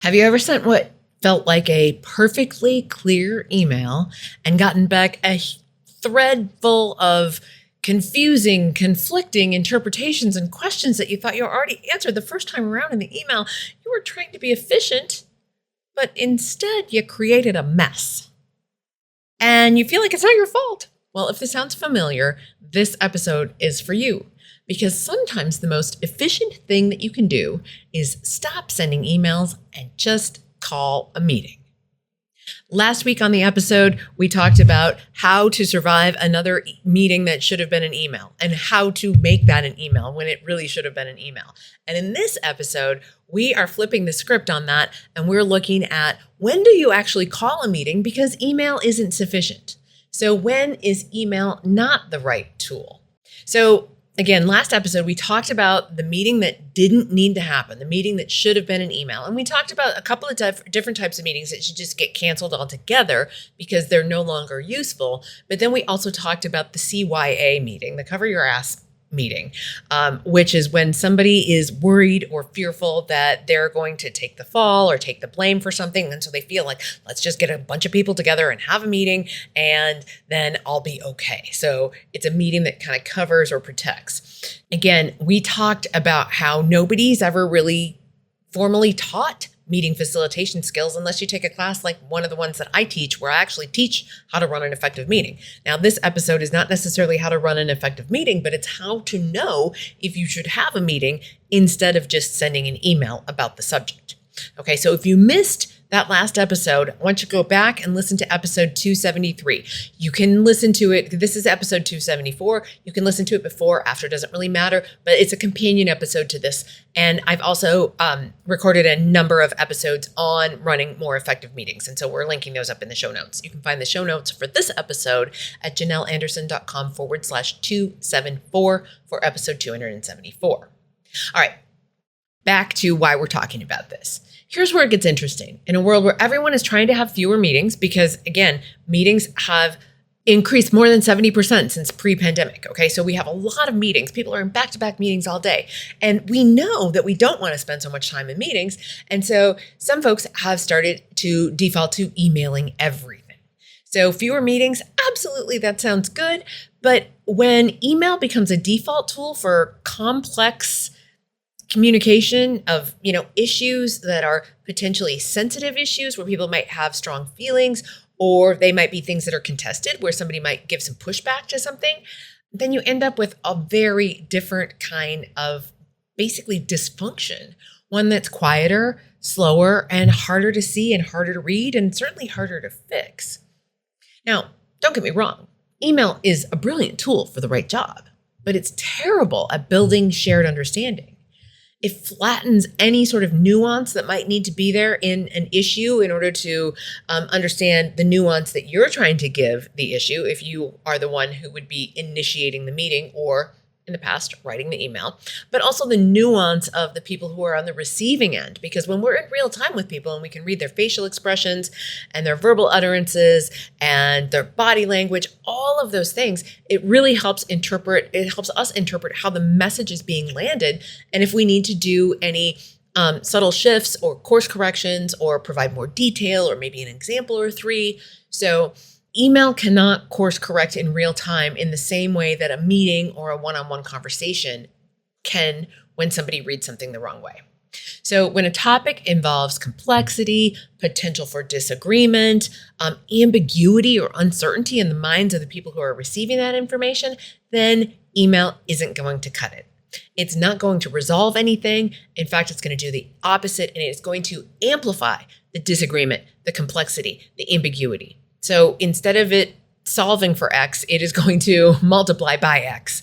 Have you ever sent what felt like a perfectly clear email and gotten back a thread full of confusing, conflicting interpretations and questions that you thought you already answered the first time around in the email? You were trying to be efficient, but instead you created a mess. And you feel like it's not your fault. Well, if this sounds familiar, this episode is for you. Because sometimes the most efficient thing that you can do is stop sending emails and just call a meeting. Last week on the episode, we talked about how to survive another meeting that should have been an email and how to make that an email when it really should have been an email. And in this episode, we are flipping the script on that, and we're looking at when do you actually call a meeting because email isn't sufficient. So when is email not the right tool? So again, last episode, we talked about the meeting that didn't need to happen, the meeting that should have been an email. And we talked about a couple of different types of meetings that should just get canceled altogether because they're no longer useful. But then we also talked about the CYA meeting, the cover your ass meeting, which is when somebody is worried or fearful that they're going to take the fall or take the blame for something. And so they feel like, let's just get a bunch of people together and have a meeting and then I'll be okay. So it's a meeting that kind of covers or protects. Again, we talked about how nobody's ever really formally taught meeting facilitation skills unless you take a class like one of the ones that I teach, where I actually teach how to run an effective meeting. Now, this episode is not necessarily how to run an effective meeting, but it's how to know if you should have a meeting instead of just sending an email about the subject. Okay, so if you missed that last episode, I want you to go back and listen to episode 273. You can listen to it. This is episode 274. You can listen to it before, after, doesn't really matter, but it's a companion episode to this. And I've also recorded a number of episodes on running more effective meetings. And so we're linking those up in the show notes. You can find the show notes for this episode at janelanderson.com/274 for episode 274. All right, back to why we're talking about this. Here's where it gets interesting. In a world where everyone is trying to have fewer meetings, because again, meetings have increased more than 70% since pre-pandemic. Okay, so we have a lot of meetings. People are in back-to-back meetings all day. And we know that we don't want to spend so much time in meetings. And so some folks have started to default to emailing everything. So fewer meetings, absolutely, that sounds good. But when email becomes a default tool for complex communication of, issues that are potentially sensitive issues where people might have strong feelings, or they might be things that are contested where somebody might give some pushback to something, then you end up with a very different kind of basically dysfunction, one that's quieter, slower, and harder to see and harder to read, and certainly harder to fix. Now, don't get me wrong, email is a brilliant tool for the right job, but it's terrible at building shared understanding. It flattens any sort of nuance that might need to be there in an issue in order to understand the nuance that you're trying to give the issue if you are the one who would be initiating the meeting or, in the past, writing the email, but also the nuance of the people who are on the receiving end. Because when we're in real time with people and we can read their facial expressions and their verbal utterances and their body language, all of those things, it really helps us interpret how the message is being landed. And if we need to do any subtle shifts or course corrections or provide more detail or maybe an example or three. So email cannot course correct in real time in the same way that a meeting or a one-on-one conversation can when somebody reads something the wrong way. So when a topic involves complexity, potential for disagreement, ambiguity or uncertainty in the minds of the people who are receiving that information, then email isn't going to cut it. It's not going to resolve anything. In fact, it's going to do the opposite, and it's going to amplify the disagreement, the complexity, the ambiguity. So instead of it solving for X, it is going to multiply by X.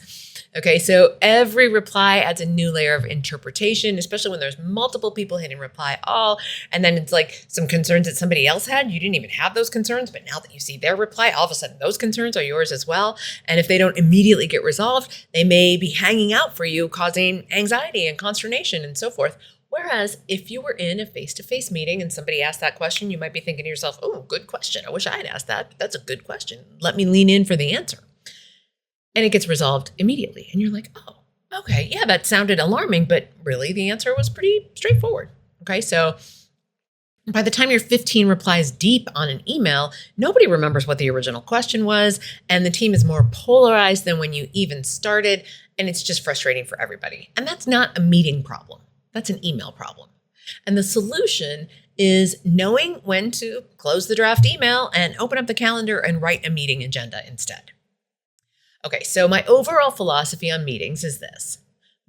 Okay, so every reply adds a new layer of interpretation, especially when there's multiple people hitting reply all, and then it's like some concerns that somebody else had. You didn't even have those concerns, but now that you see their reply, all of a sudden those concerns are yours as well. And if they don't immediately get resolved, they may be hanging out for you, causing anxiety and consternation and so forth. Whereas if you were in a face-to-face meeting and somebody asked that question, you might be thinking to yourself, oh, good question. I wish I had asked that. That's a good question. Let me lean in for the answer. And it gets resolved immediately. And you're like, oh, okay, yeah, that sounded alarming, but really the answer was pretty straightforward. Okay, so By the time you're 15 replies deep on an email, nobody remembers what the original question was, and the team is more polarized than when you even started, and it's just frustrating for everybody. And that's not a meeting problem. That's an email problem. And the solution is knowing when to close the draft email and open up the calendar and write a meeting agenda instead. Okay, so my overall philosophy on meetings is this: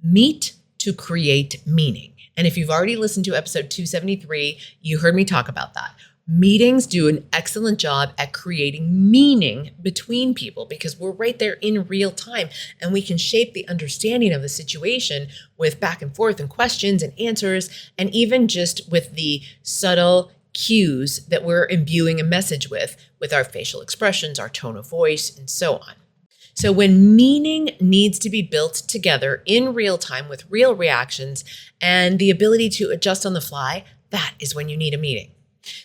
meet to create meaning. And if you've already listened to episode 273, you heard me talk about that. Meetings do an excellent job at creating meaning between people because we're right there in real time and we can shape the understanding of the situation with back and forth and questions and answers, and even just with the subtle cues that we're imbuing a message with our facial expressions, our tone of voice, and so on. So when meaning needs to be built together in real time with real reactions and the ability to adjust on the fly, that is when you need a meeting.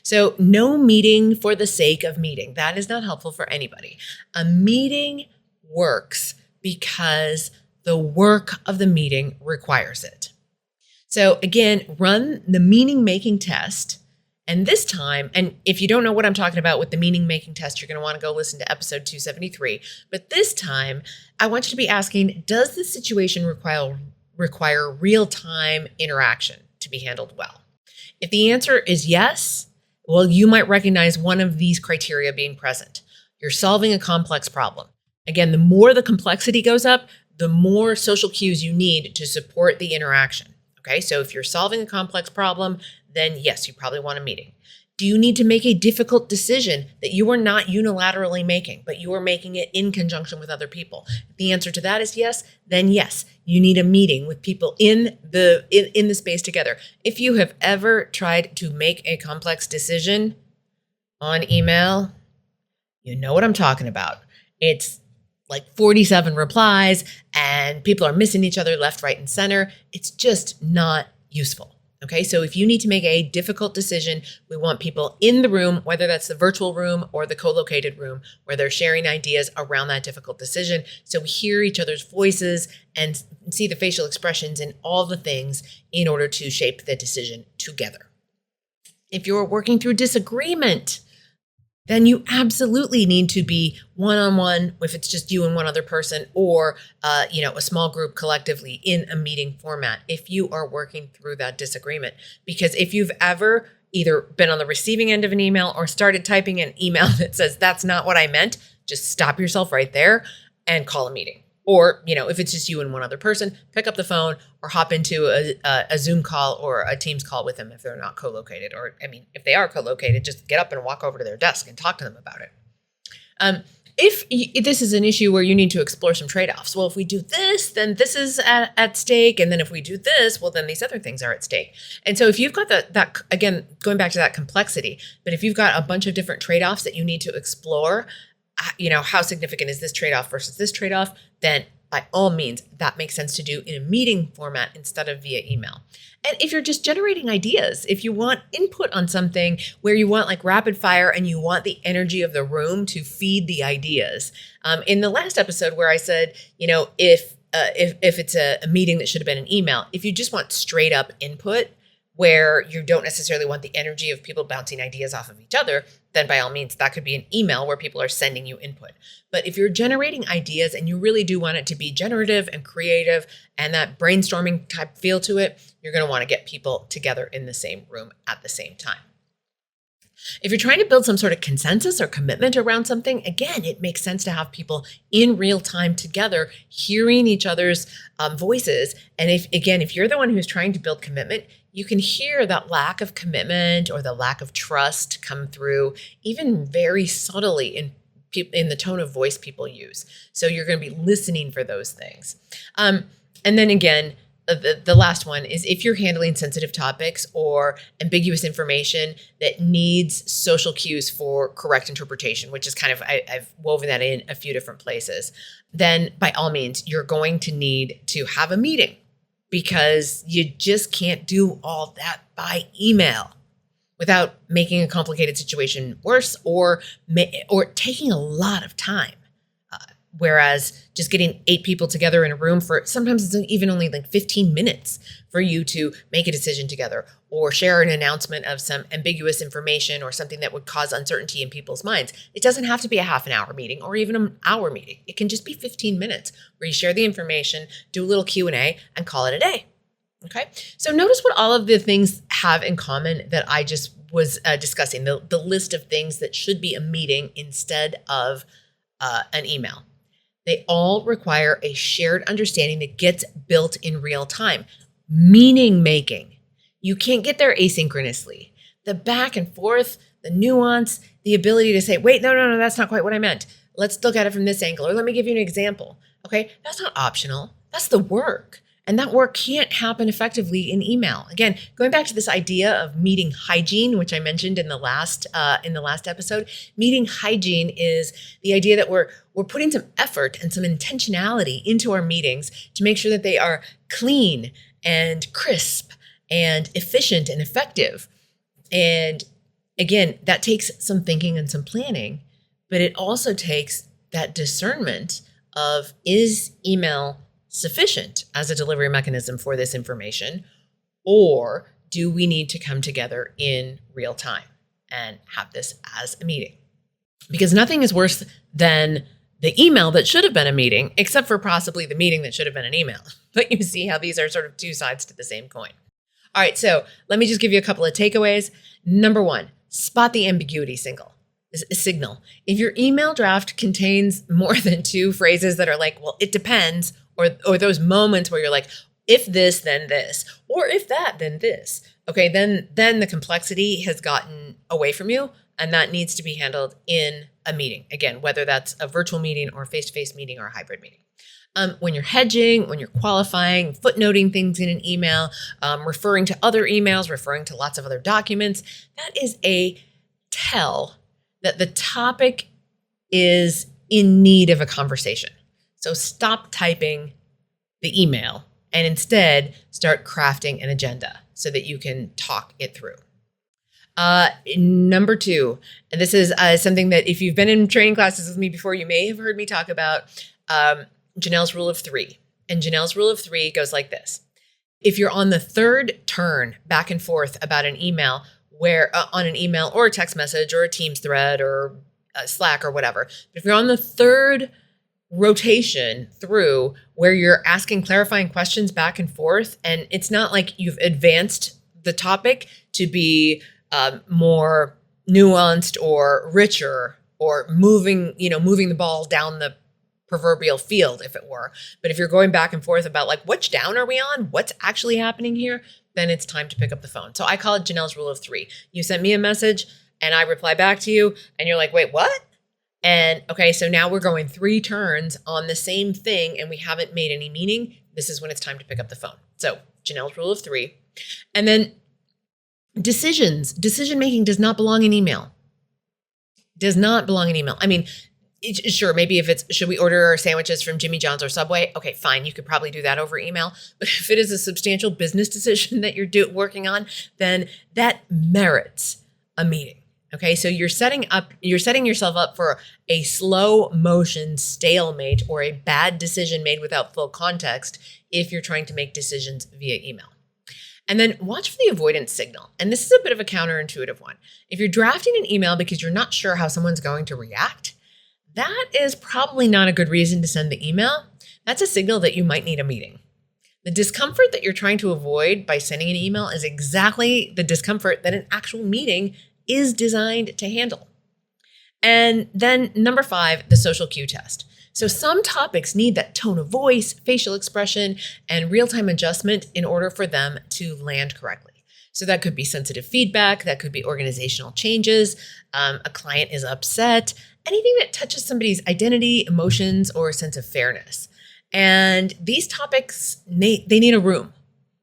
So no meeting for the sake of meeting. That is not helpful for anybody. A meeting works because the work of the meeting requires it. So again, run the meaning-making test. And this time, and if you don't know what I'm talking about with the meaning-making test, you're going to want to go listen to episode 273. But this time, I want you to be asking, does the situation require real-time interaction to be handled well? If the answer is yes, well, you might recognize one of these criteria being present. You're solving a complex problem. Again, the more the complexity goes up, the more social cues you need to support the interaction. Okay, so if you're solving a complex problem, then yes, you probably want a meeting. Do you need to make a difficult decision that you are not unilaterally making, but you are making it in conjunction with other people? If the answer to that is yes, then yes, you need a meeting with people in the space together. If you have ever tried to make a complex decision on email, you know what I'm talking about. It's like 47 replies and people are missing each other left, right, and center. It's just not useful. Okay, so if you need to make a difficult decision, we want people in the room, whether that's the virtual room or the co-located room, where they're sharing ideas around that difficult decision. So we hear each other's voices and see the facial expressions and all the things in order to shape the decision together. If you're working through disagreement, then you absolutely need to be one-on-one if it's just you and one other person, or a small group collectively in a meeting format if you are working through that disagreement. Because if you've ever either been on the receiving end of an email or started typing an email that says, that's not what I meant, just stop yourself right there and call a meeting. Or, if it's just you and one other person, pick up the phone or hop into a Zoom call or a Teams call with them if they're not co-located. Or, if they are co-located, just get up and walk over to their desk and talk to them about it. If this is an issue where you need to explore some trade-offs, well, if we do this, then this is at stake. And then if we do this, well, then these other things are at stake. And so if you've got that, again, going back to that complexity, but if you've got a bunch of different trade-offs that you need to explore, how significant is this trade-off versus this trade-off, then by all means, that makes sense to do in a meeting format instead of via email. And if you're just generating ideas, if you want input on something where you want like rapid fire and you want the energy of the room to feed the ideas. In the last episode where I said, if it's a meeting that should have been an email, if you just want straight up input where you don't necessarily want the energy of people bouncing ideas off of each other, then by all means, that could be an email where people are sending you input. But if you're generating ideas and you really do want it to be generative and creative and that brainstorming type feel to it, you're going to want to get people together in the same room at the same time. If you're trying to build some sort of consensus or commitment around something, again, it makes sense to have people in real time together, hearing each other's voices. And if you're the one who's trying to build commitment, you can hear that lack of commitment or the lack of trust come through even very subtly in the tone of voice people use. So you're going to be listening for those things. And then again, the last one is if you're handling sensitive topics or ambiguous information that needs social cues for correct interpretation, which is I've woven that in a few different places, then by all means, you're going to need to have a meeting because you just can't do all that by email without making a complicated situation worse or taking a lot of time. Whereas just getting 8 people together in a room for sometimes it's even only like 15 minutes for you to make a decision together or share an announcement of some ambiguous information or something that would cause uncertainty in people's minds. It doesn't have to be a half an hour meeting or even an hour meeting. It can just be 15 minutes where you share the information, do a little Q&A, and call it a day. Okay. So notice what all of the things have in common that I just was discussing, the list of things that should be a meeting instead of an email. They all require a shared understanding that gets built in real time. Meaning making. You can't get there asynchronously. The back and forth, the nuance, the ability to say, wait, no, that's not quite what I meant. Let's look at it from this angle. Or let me give you an example. Okay, that's not optional. That's the work. And that work can't happen effectively in email. Again, going back to this idea of meeting hygiene, which I mentioned in the last episode, meeting hygiene is the idea that we're putting some effort and some intentionality into our meetings to make sure that they are clean and crisp and efficient and effective. And again, that takes some thinking and some planning, but it also takes that discernment of, is email sufficient as a delivery mechanism for this information, or do we need to come together in real time and have this as a meeting? Because nothing is worse than the email that should have been a meeting, except for possibly the meeting that should have been an email. But you see how these are sort of two sides to the same coin. All right, so let me just give you a couple of takeaways. Number 1, spot the ambiguity signal. If your email draft contains more than 2 phrases that are like, well, it depends, or those moments where you're like, if this, then this, or if that, then this, okay, then the complexity has gotten away from you, and that needs to be handled in a meeting. Again, whether that's a virtual meeting or a face-to-face meeting or a hybrid meeting. When you're hedging, when you're qualifying, footnoting things in an email, referring to other emails, referring to lots of other documents, that is a tell that the topic is in need of a conversation. So stop typing the email and instead start crafting an agenda so that you can talk it through. Number 2, and this is something that if you've been in training classes with me before, you may have heard me talk about Janel's rule of 3. And Janel's rule of 3 goes like this. If you're on the 3rd turn back and forth about an email, where on an email or a text message or a Teams thread or a Slack or whatever, but if you're on the 3rd rotation through where you're asking clarifying questions back and forth, and it's not like you've advanced the topic to be more nuanced or richer or moving the ball down the proverbial field, if it were. But if you're going back and forth about like, which down are we on? What's actually happening here? Then it's time to pick up the phone. So I call it Janel's rule of 3. You sent me a message and I reply back to you and you're like, wait, what? And okay, so now we're going 3 turns on the same thing and we haven't made any meaning. This is when it's time to pick up the phone. So Janel's rule of 3. And then decision-making does not belong in email. Does not belong in email. I mean, sure, maybe if it's, should we order our sandwiches from Jimmy John's or Subway? Okay, fine. You could probably do that over email. But if it is a substantial business decision that you're working on, then that merits a meeting. Okay, so you're setting yourself up for a slow motion stalemate or a bad decision made without full context if you're trying to make decisions via email. And then watch for the avoidance signal. And this is a bit of a counterintuitive one. If you're drafting an email because you're not sure how someone's going to react, that is probably not a good reason to send the email. That's a signal that you might need a meeting. The discomfort that you're trying to avoid by sending an email is exactly the discomfort that an actual meeting is designed to handle. And then number 5, the social cue test. So some topics need that tone of voice, facial expression, and real-time adjustment in order for them to land correctly. So that could be sensitive feedback, that could be organizational changes, a client is upset, anything that touches somebody's identity, emotions, or a sense of fairness. And these topics, they need a room.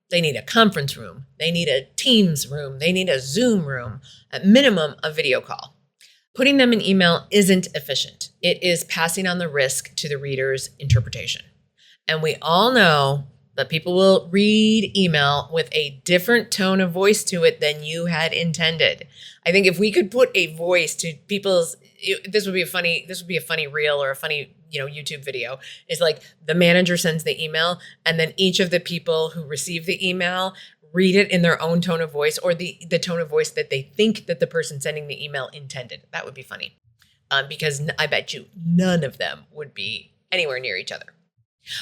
They need a conference room. They need a Teams room. They need a Zoom room, at minimum a video call. Putting them in email isn't efficient. It is passing on the risk to the reader's interpretation. And we all know that people will read email with a different tone of voice to it than you had intended. I think if we could put a voice to people's, this would be a funny reel or a funny YouTube video is like the manager sends the email and then each of the people who receive the email read it in their own tone of voice or the tone of voice that they think that the person sending the email intended. That would be funny because I bet you none of them would be anywhere near each other.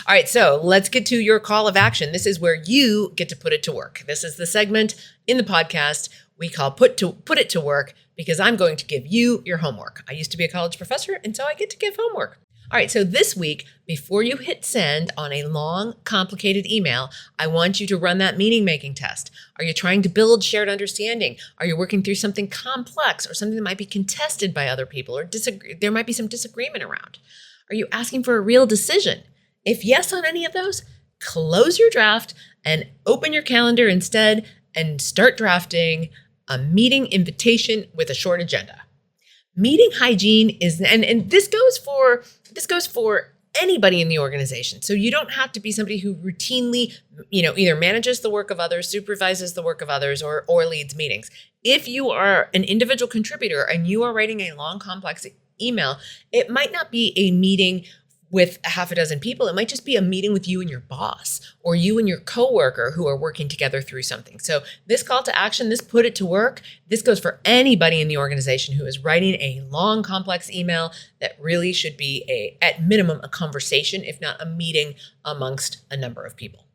All right, so let's get to your call of action. This is where you get to put it to work. This is the segment in the podcast we call Put It to Work because I'm going to give you your homework. I used to be a college professor, and so I get to give homework. All right, so this week, before you hit send on a long, complicated email, I want you to run that meaning-making test. Are you trying to build shared understanding? Are you working through something complex or something that might be contested by other people or there might be some disagreement around? Are you asking for a real decision? If yes on any of those, close your draft and open your calendar instead and start drafting a meeting invitation with a short agenda. Meeting hygiene is, and this goes for anybody in the organization. So you don't have to be somebody who routinely, either manages the work of others, supervises the work of others, or leads meetings. If you are an individual contributor and you are writing a long, complex email, it might not be a meeting with a half a dozen people. It might just be a meeting with you and your boss or you and your coworker who are working together through something. So this call to action, this put it to work, this goes for anybody in the organization who is writing a long, complex email that really should be at minimum, a conversation, if not a meeting amongst a number of people.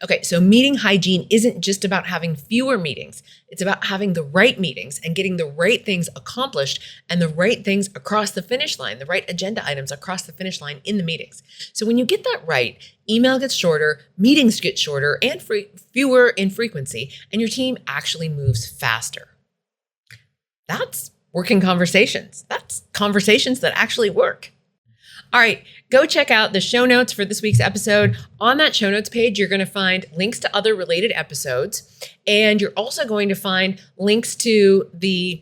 Okay, so meeting hygiene isn't just about having fewer meetings. It's about having the right meetings and getting the right things accomplished and the right things across the finish line, the right agenda items across the finish line in the meetings. So when you get that right, email gets shorter, meetings get shorter and fewer in frequency, and your team actually moves faster. That's working conversations. That's conversations that actually work. All right, go check out the show notes for this week's episode. On that show notes page, you're going to find links to other related episodes, and you're also going to find links to the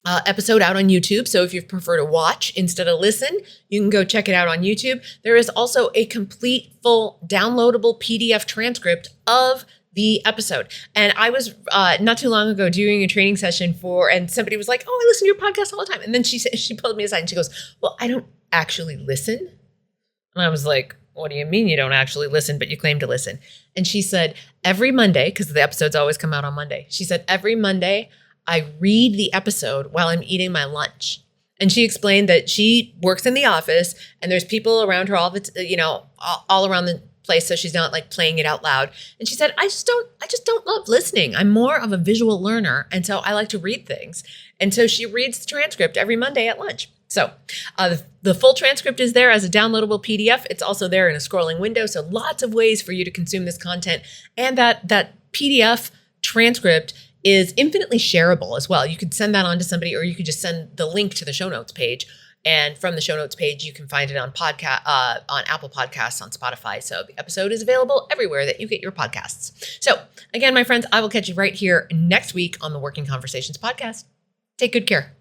episode out on YouTube. So if you prefer to watch instead of listen, you can go check it out on YouTube. There is also a complete, full, downloadable PDF transcript of the episode. And I was not too long ago doing a training session and somebody was like, "Oh, I listen to your podcast all the time." And then she pulled me aside and she goes, "Well, I don't actually listen." And I was like, "What do you mean you don't actually listen, but you claim to listen?" And she said, "Every Monday," because the episodes always come out on Monday. She said, "Every Monday, I read the episode while I'm eating my lunch." And she explained that she works in the office and there's people around her all around the place, so she's not like playing it out loud. And she said, I just don't love listening. I'm more of a visual learner, and so I like to read things. And so she reads the transcript every Monday at lunch. So the full transcript is there as a downloadable PDF. It's also there in a scrolling window. So lots of ways for you to consume this content. And that PDF transcript is infinitely shareable as well. You could send that on to somebody, or you could just send the link to the show notes page. And from the show notes page, you can find it on Apple Podcasts, on Spotify. So the episode is available everywhere that you get your podcasts. So again, my friends, I will catch you right here next week on the Working Conversations podcast. Take good care.